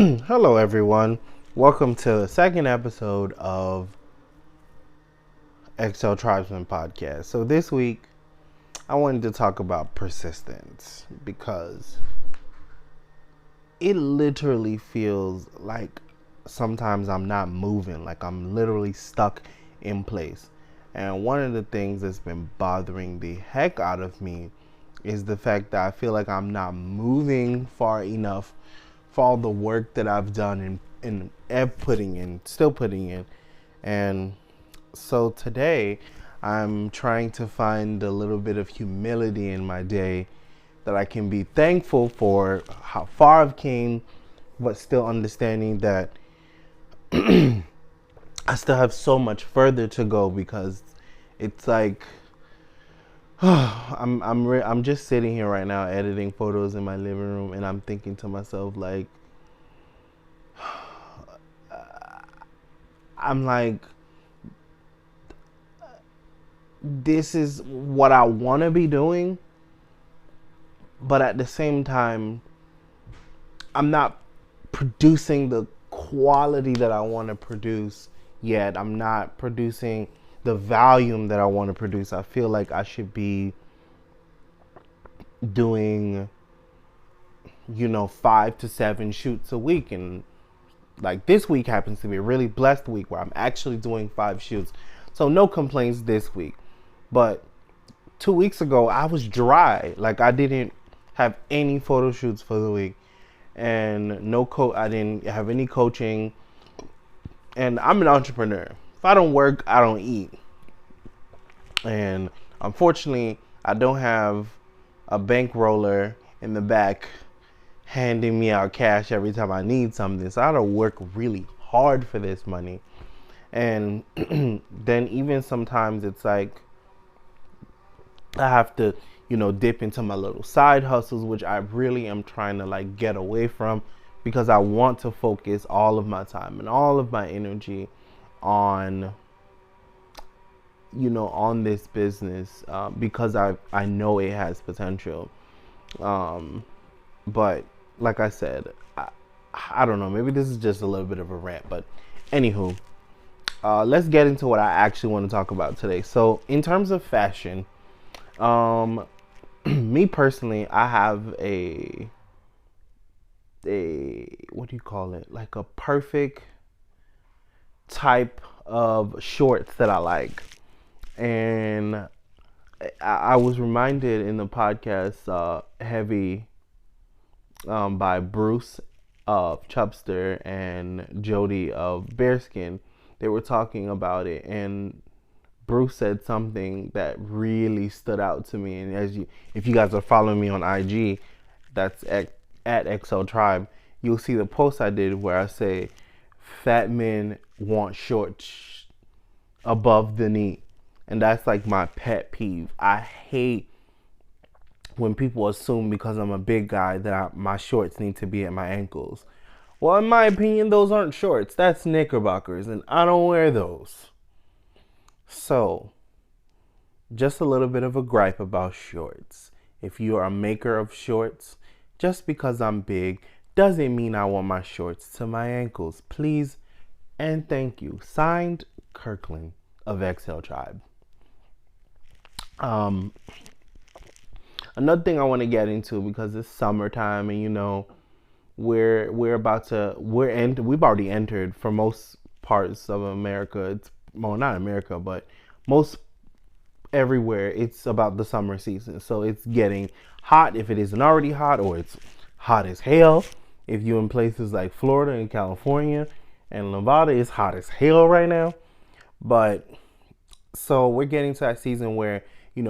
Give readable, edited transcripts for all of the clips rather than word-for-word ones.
Hello, everyone. Welcome to the second episode of XL Tribesman Podcast. So, this week, I wanted to talk about persistence because it literally feels like sometimes I'm not moving, like I'm literally stuck in place. And one of the things that's been bothering the heck out of me is the fact that I feel like I'm not moving far enough for all the work that I've done and still putting in. And so today, I'm trying to find a little bit of humility in my day that I can be thankful for how far I've came, but still understanding that I still have so much further to go because it's like I'm just sitting here right now editing photos in my living room, and I'm thinking to myself like I'm like, this is what I want to be doing, but at the same time, I'm not producing the quality that I want to produce yet. I'm not producing the volume that I want to produce. I feel like I should be doing, 5 to 7 shoots a week. And like this week happens to be a really blessed week where I'm actually doing 5 shoots. So no complaints this week. But 2 weeks ago, I was dry. Like I didn't have any photo shoots for the week, and I didn't have any coaching. And I'm an entrepreneur. If I don't work, I don't eat. And unfortunately, I don't have a bankroller in the back handing me out cash every time I need something. So I had to work really hard for this money. And then even sometimes it's like I have to, dip into my little side hustles, which I really am trying to like get away from because I want to focus all of my time and all of my energy on, on this business because I know it has potential. But like I said, I don't know. Maybe this is just a little bit of a rant, but anywho, let's get into what I actually want to talk about today. So in terms of fashion, me personally, I have a what do you call it? Like a perfect type of shorts that I like. And I was reminded in the podcast Heavy by Bruce of Chubster and Jody of Bearskin. They were talking about it, and Bruce said something that really stood out to me. And if you guys are following me on IG, that's at XL Tribe, you'll see the post I did where I say, "Fat men want shorts above the knee," and that's like my pet peeve. I hate when people assume because I'm a big guy that my shorts need to be at my ankles. Well, in my opinion, those aren't shorts. That's knickerbockers, and I don't wear those. So, just a little bit of a gripe about shorts. If you are a maker of shorts, just because I'm big doesn't mean I want my shorts to my ankles. Please and thank you. Signed, Kirkland of XL Tribe. Another thing I want to get into, because it's summertime and we've already entered for most parts of America. It's, well, not America, but most everywhere, it's about the summer season. So it's getting hot if it isn't already hot, or it's hot as hell. If you're in places like Florida and California and Nevada, it's hot as hell right now. But so we're getting to that season where,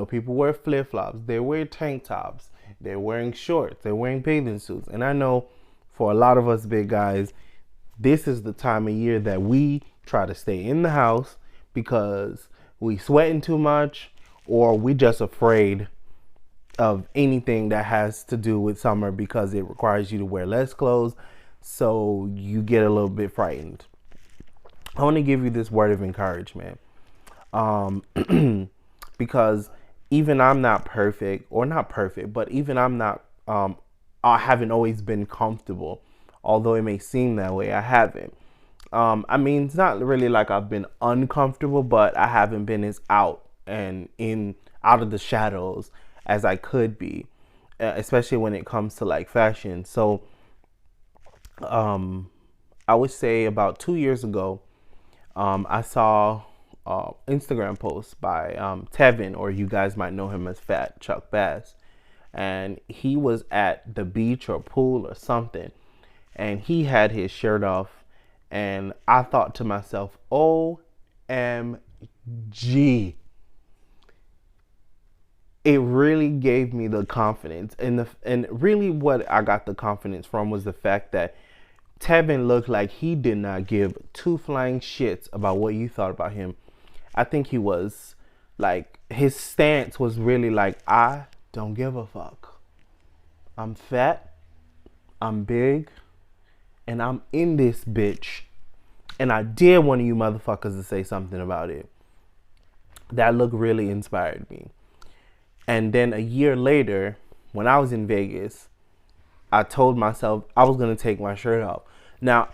people wear flip-flops, they wear tank tops, they're wearing shorts, they're wearing bathing suits. And I know for a lot of us big guys, this is the time of year that we try to stay in the house because we sweating too much, or we just afraid of anything that has to do with summer because it requires you to wear less clothes. So you get a little bit frightened. I want to give you this word of encouragement. Because even I'm not perfect, or not perfect, but even I'm not, I haven't always been comfortable although it may seem that way, I haven't. I mean, it's not really like I've been uncomfortable, but I haven't been as out of the shadows as I could be, especially when it comes to like fashion. So, um, I would say about 2 years ago, I saw Instagram post by Tevin, or you guys might know him as Fat Chuck Bass, and he was at the beach or pool or something, and he had his shirt off, and I thought to myself, OMG. It really gave me the confidence, and really what I got the confidence from was the fact that Tevin looked like he did not give two flying shits about what you thought about him. I think he was like, his stance was really like, I don't give a fuck. I'm fat, I'm big, and I'm in this bitch. And I dare one of you motherfuckers to say something about it. That look really inspired me. And then a year later, when I was in Vegas, I told myself I was gonna take my shirt off. Now,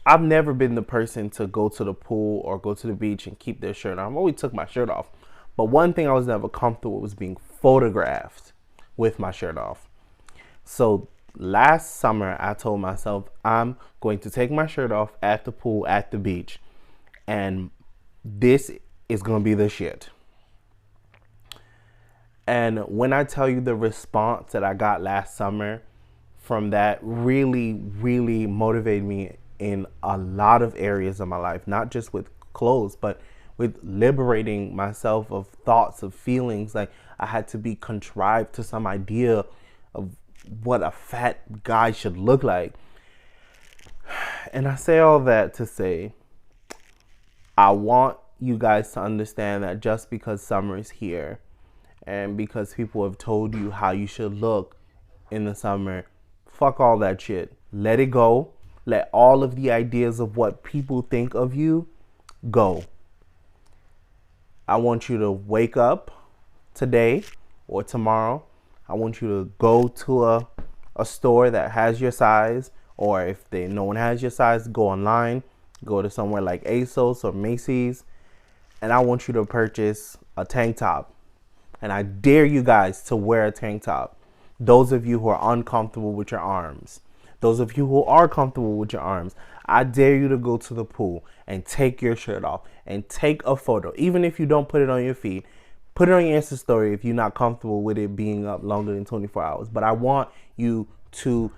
I've never been the person to go to the pool or go to the beach and keep their shirt on. I've always took my shirt off. But one thing I was never comfortable with was being photographed with my shirt off. So last summer, I told myself I'm going to take my shirt off at the pool, at the beach, and this is gonna be the shit. And when I tell you the response that I got last summer from that really, really motivated me in a lot of areas of my life, not just with clothes, but with liberating myself of thoughts, of feelings. Like I had to be contrived to some idea of what a fat guy should look like. And I say all that to say, I want you guys to understand that just because summer is here, and because people have told you how you should look in the summer, fuck all that shit. Let it go. Let all of the ideas of what people think of you go. I want you to wake up today or tomorrow. I want you to go to a store that has your size, or if no one has your size, go online. Go to somewhere like ASOS or Macy's, and I want you to purchase a tank top. And I dare you guys to wear a tank top. Those of you who are uncomfortable with your arms. Those of you who are comfortable with your arms. I dare you to go to the pool and take your shirt off and take a photo. Even if you don't put it on your feed, put it on your Insta story if you're not comfortable with it being up longer than 24 hours. But I want you to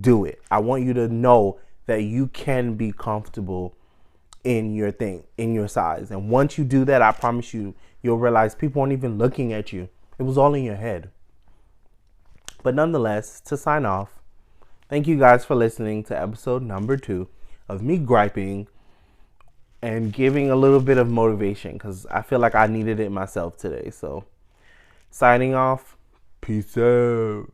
do it. I want you to know that you can be comfortable in your thing, in your size. And once you do that, I promise you, you'll realize people aren't even looking at you. It was all in your head. But nonetheless, to sign off, thank you guys for listening to episode number 2 of me griping and giving a little bit of motivation, because I feel like I needed it myself today. So, signing off. Peace out.